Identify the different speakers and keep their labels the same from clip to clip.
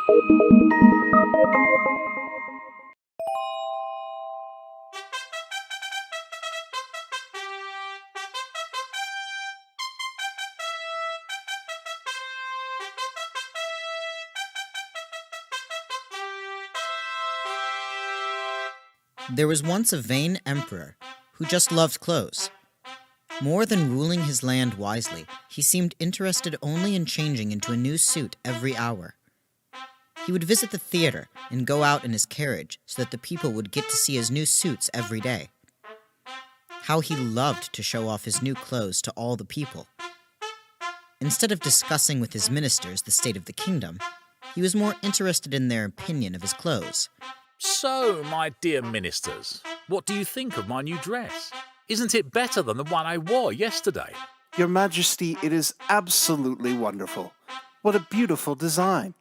Speaker 1: There was once a vain emperor who just loved clothes. More than ruling his land wisely, he seemed interested only in changing into a new suit every hour. He would visit the theater and go out in his carriage so that the people would get to see his new suits every day. How he loved to show off his new clothes to all the people. Instead of discussing with his ministers the state of the kingdom, he was more interested in their opinion of his clothes.
Speaker 2: So, my dear ministers, what do you think of my new dress? Isn't it better than the one I wore yesterday?
Speaker 3: Your Majesty, it is absolutely wonderful. What a beautiful design.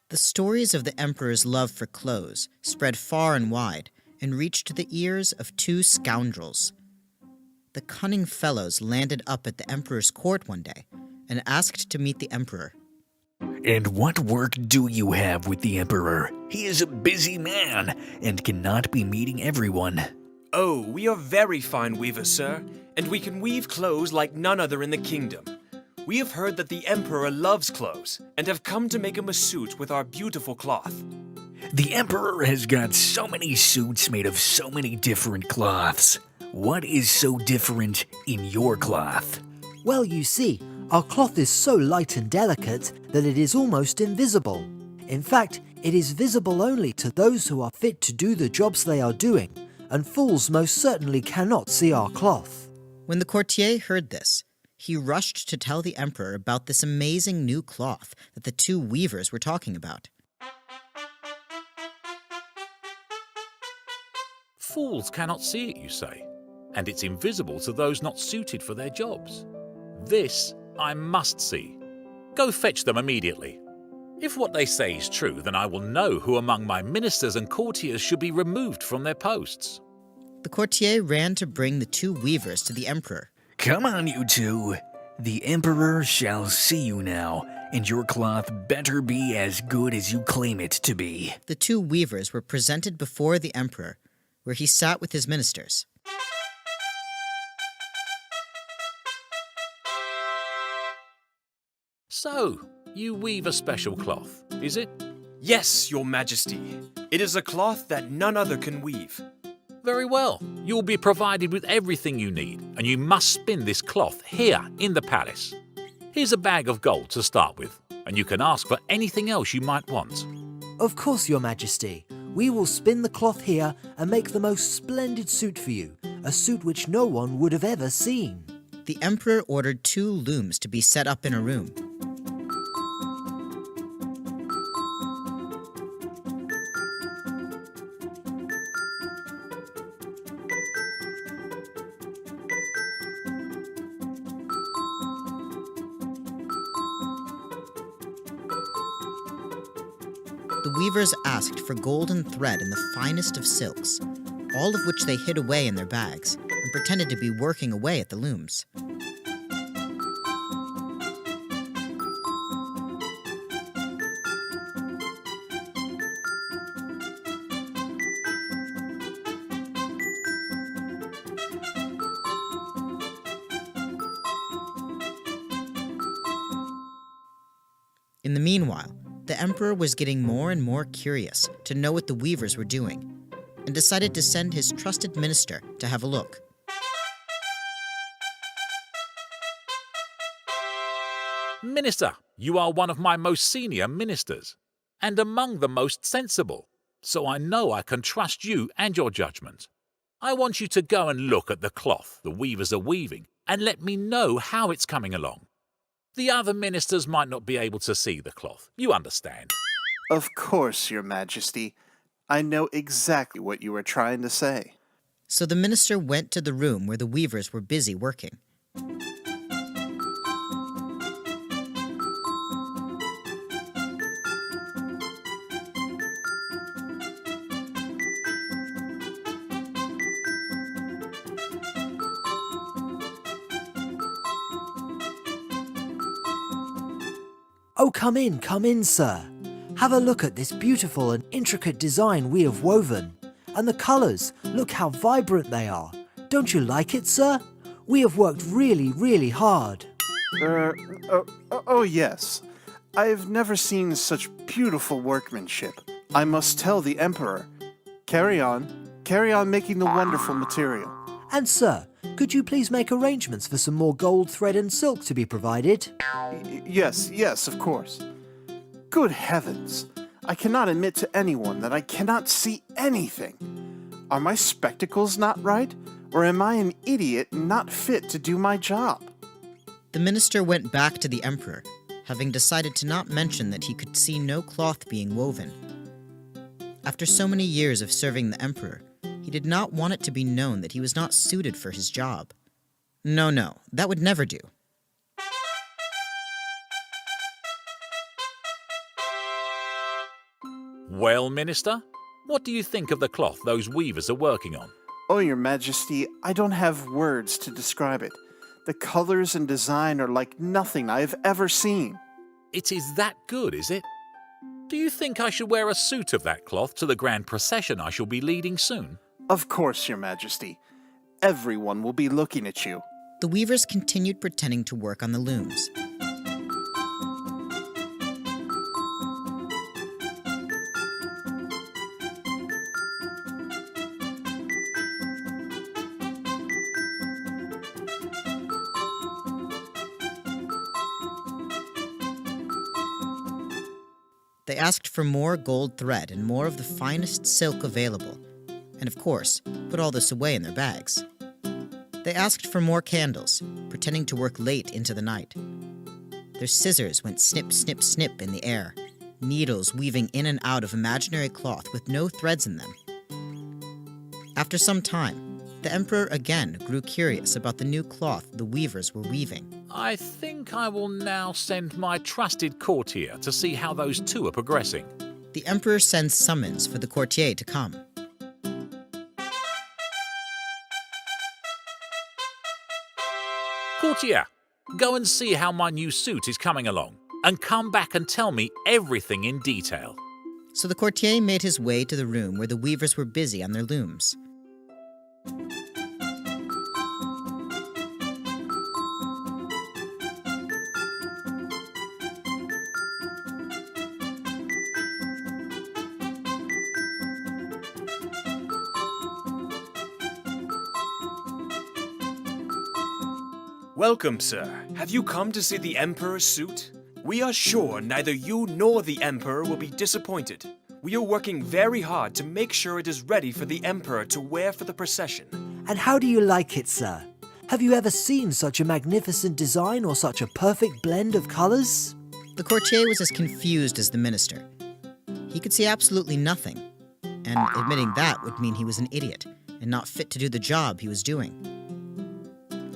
Speaker 1: The stories of the emperor's love for clothes spread far and wide and reached the ears of two scoundrels. The cunning fellows landed up at the emperor's court one day and asked to meet the emperor.
Speaker 4: And what work do you have with the Emperor? He is a busy man and cannot be meeting everyone.
Speaker 5: Oh, we are very fine weavers, sir, and we can weave clothes like none other in the kingdom. We have heard that the Emperor loves clothes and have come to make him a suit with our beautiful cloth.
Speaker 4: The Emperor has got so many suits made of so many different cloths. What is so different in your cloth?
Speaker 6: Well, you see, our cloth is so light and delicate that it is almost invisible. In fact, it is visible only to those who are fit to do the jobs they are doing, and fools most certainly cannot see our cloth.
Speaker 1: When the courtier heard this, he rushed to tell the emperor about this amazing new cloth that the two weavers were talking about.
Speaker 2: Fools cannot see it, you say, and it's invisible to those not suited for their jobs. This I must see. Go fetch them immediately. If what they say is true, then I will know who among my ministers and courtiers should be removed from their posts.
Speaker 1: The courtier ran to bring the two weavers to the emperor.
Speaker 4: Come on, you two. The Emperor shall see you now, and your cloth better be as good as you claim it to be.
Speaker 1: The two weavers were presented before the emperor, where he sat with his ministers.
Speaker 2: So, you weave a special cloth, is it?
Speaker 5: Yes, Your Majesty. It is a cloth that none other can weave.
Speaker 2: Very well. You will be provided with everything you need, and you must spin this cloth here in the palace. Here's a bag of gold to start with, and you can ask for anything else you might want.
Speaker 6: Of course, Your Majesty. We will spin the cloth here and make the most splendid suit for you, a suit which no one would have ever seen.
Speaker 1: The emperor ordered 2 looms to be set up in a room. The weavers asked for golden thread and the finest of silks, all of which they hid away in their bags and pretended to be working away at the looms. In the meanwhile, the emperor was getting more and more curious to know what the weavers were doing, and decided to send his trusted minister to have a look.
Speaker 2: Minister, you are one of my most senior ministers, and among the most sensible, so I know I can trust you and your judgment. I want you to go and look at the cloth the weavers are weaving, and let me know how it's coming along. The other ministers might not be able to see the cloth, you understand.
Speaker 3: Of course, Your Majesty. I know exactly what you were trying to say.
Speaker 1: So the minister went to the room where the weavers were busy working.
Speaker 6: Oh, come in, sir. Have a look at this beautiful and intricate design we have woven. And the colours, look how vibrant they are. Don't you like it, sir? We have worked really, really hard.
Speaker 3: Oh yes. I've never seen such beautiful workmanship. I must tell the Emperor. Carry on making the wonderful material.
Speaker 6: And sir, could you please make arrangements for some more gold thread and silk to be provided?
Speaker 3: Yes, of course. Good heavens! I cannot admit to anyone that I cannot see anything. Are my spectacles not right? Or am I an idiot not fit to do my job?
Speaker 1: The minister went back to the emperor, having decided to not mention that he could see no cloth being woven. After so many years of serving the emperor, he did not want it to be known that he was not suited for his job. No, that would never do.
Speaker 2: Well, Minister, what do you think of the cloth those weavers are working on?
Speaker 3: Oh, Your Majesty, I don't have words to describe it. The colors and design are like nothing I have ever seen.
Speaker 2: It is that good, is it? Do you think I should wear a suit of that cloth to the grand procession I shall be leading soon?
Speaker 3: Of course, Your Majesty. Everyone will be looking at you.
Speaker 1: The weavers continued pretending to work on the looms. They asked for more gold thread and more of the finest silk available, and of course, put all this away in their bags. They asked for more candles, pretending to work late into the night. Their scissors went snip, snip, snip in the air, needles weaving in and out of imaginary cloth with no threads in them. After some time, the emperor again grew curious about the new cloth the weavers were weaving.
Speaker 2: I think I will now send my trusted courtier to see how those two are progressing.
Speaker 1: The emperor sends summons for the courtier to come.
Speaker 2: Courtier, go and see how my new suit is coming along, and come back and tell me everything in detail.
Speaker 1: So the courtier made his way to the room where the weavers were busy on their looms.
Speaker 5: Welcome, sir. Have you come to see the Emperor's suit? We are sure neither you nor the Emperor will be disappointed. We are working very hard to make sure it is ready for the Emperor to wear for the procession.
Speaker 6: And how do you like it, sir? Have you ever seen such a magnificent design or such a perfect blend of colors?
Speaker 1: The courtier was as confused as the minister. He could see absolutely nothing, and admitting that would mean he was an idiot and not fit to do the job he was doing.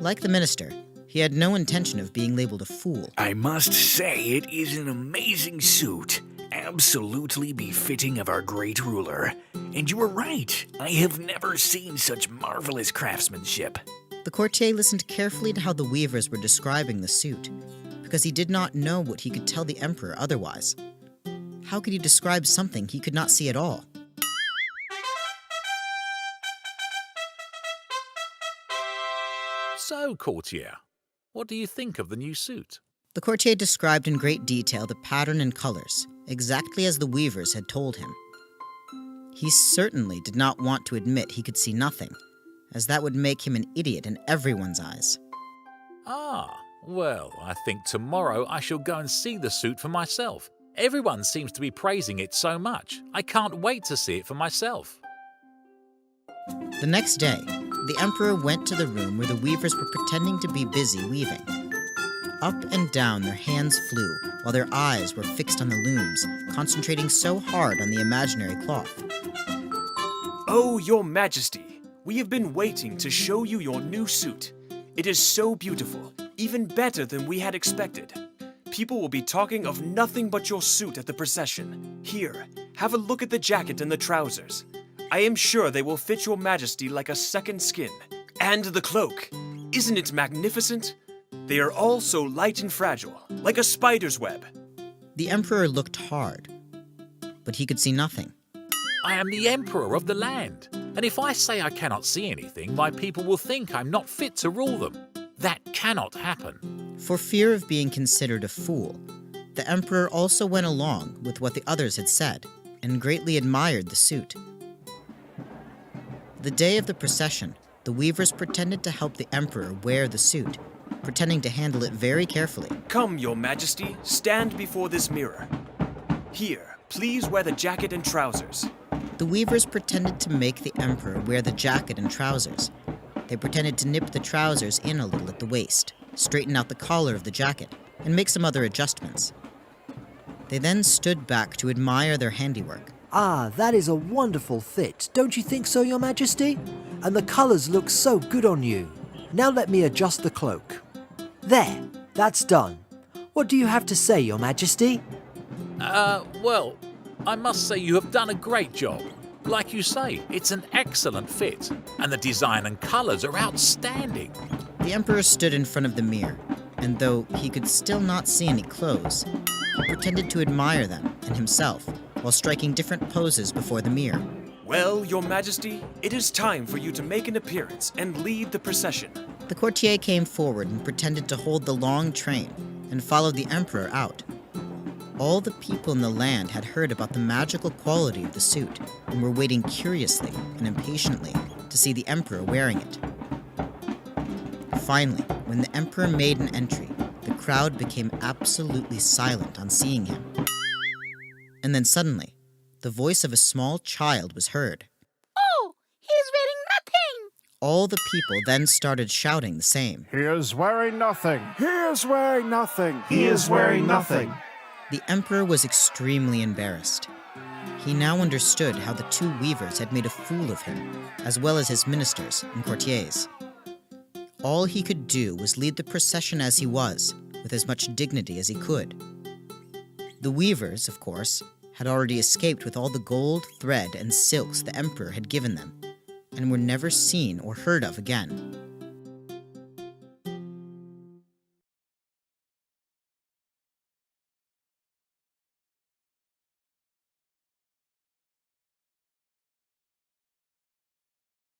Speaker 1: Like the minister, he had no intention of being labeled a fool.
Speaker 4: I must say it is an amazing suit, absolutely befitting of our great ruler. And you are right, I have never seen such marvelous craftsmanship.
Speaker 1: The courtier listened carefully to how the weavers were describing the suit, because he did not know what he could tell the emperor otherwise. How could he describe something he could not see at all?
Speaker 2: So, courtier, what do you think of the new suit?
Speaker 1: The courtier described in great detail the pattern and colors, exactly as the weavers had told him. He certainly did not want to admit he could see nothing, as that would make him an idiot in everyone's eyes.
Speaker 2: Well, I think tomorrow I shall go and see the suit for myself. Everyone seems to be praising it so much. I can't wait to see it for myself.
Speaker 1: The next day, the emperor went to the room where the weavers were pretending to be busy weaving. Up and down their hands flew, while their eyes were fixed on the looms, concentrating so hard on the imaginary cloth.
Speaker 5: Oh, Your Majesty, we have been waiting to show you your new suit. It is so beautiful, even better than we had expected. People will be talking of nothing but your suit at the procession. Here, have a look at the jacket and the trousers. I am sure they will fit Your Majesty like a second skin. And the cloak. Isn't it magnificent? They are all so light and fragile, like a spider's web.
Speaker 1: The emperor looked hard, but he could see nothing.
Speaker 2: I am the emperor of the land, and if I say I cannot see anything, my people will think I'm not fit to rule them. That cannot happen.
Speaker 1: For fear of being considered a fool, the emperor also went along with what the others had said, and greatly admired the suit. The day of the procession, the weavers pretended to help the emperor wear the suit, pretending to handle it very carefully.
Speaker 5: Come, Your Majesty, stand before this mirror. Here, please wear the jacket and trousers.
Speaker 1: The weavers pretended to make the emperor wear the jacket and trousers. They pretended to nip the trousers in a little at the waist, straighten out the collar of the jacket, and make some other adjustments. They then stood back to admire their handiwork.
Speaker 6: Ah, that is a wonderful fit, don't you think so, Your Majesty? And the colours look so good on you. Now let me adjust the cloak. There, that's done. What do you have to say, Your Majesty?
Speaker 2: Well, I must say you have done a great job. Like you say, it's an excellent fit, and the design and colours are outstanding.
Speaker 1: The emperor stood in front of the mirror, and though he could still not see any clothes, he pretended to admire them and himself while striking different poses before the mirror.
Speaker 5: Well, Your Majesty, it is time for you to make an appearance and lead the procession.
Speaker 1: The courtier came forward and pretended to hold the long train and followed the emperor out. All the people in the land had heard about the magical quality of the suit and were waiting curiously and impatiently to see the emperor wearing it. Finally, when the emperor made an entry, the crowd became absolutely silent on seeing him. And then suddenly, the voice of a small child was heard.
Speaker 7: Oh, he's wearing nothing!
Speaker 1: All the people then started shouting the same.
Speaker 3: He is wearing nothing. He is wearing nothing. He is wearing nothing.
Speaker 1: The emperor was extremely embarrassed. He now understood how the two weavers had made a fool of him, as well as his ministers and courtiers. All he could do was lead the procession as he was, with as much dignity as he could. The weavers, of course, had already escaped with all the gold, thread, and silks the emperor had given them, and were never seen or heard of again.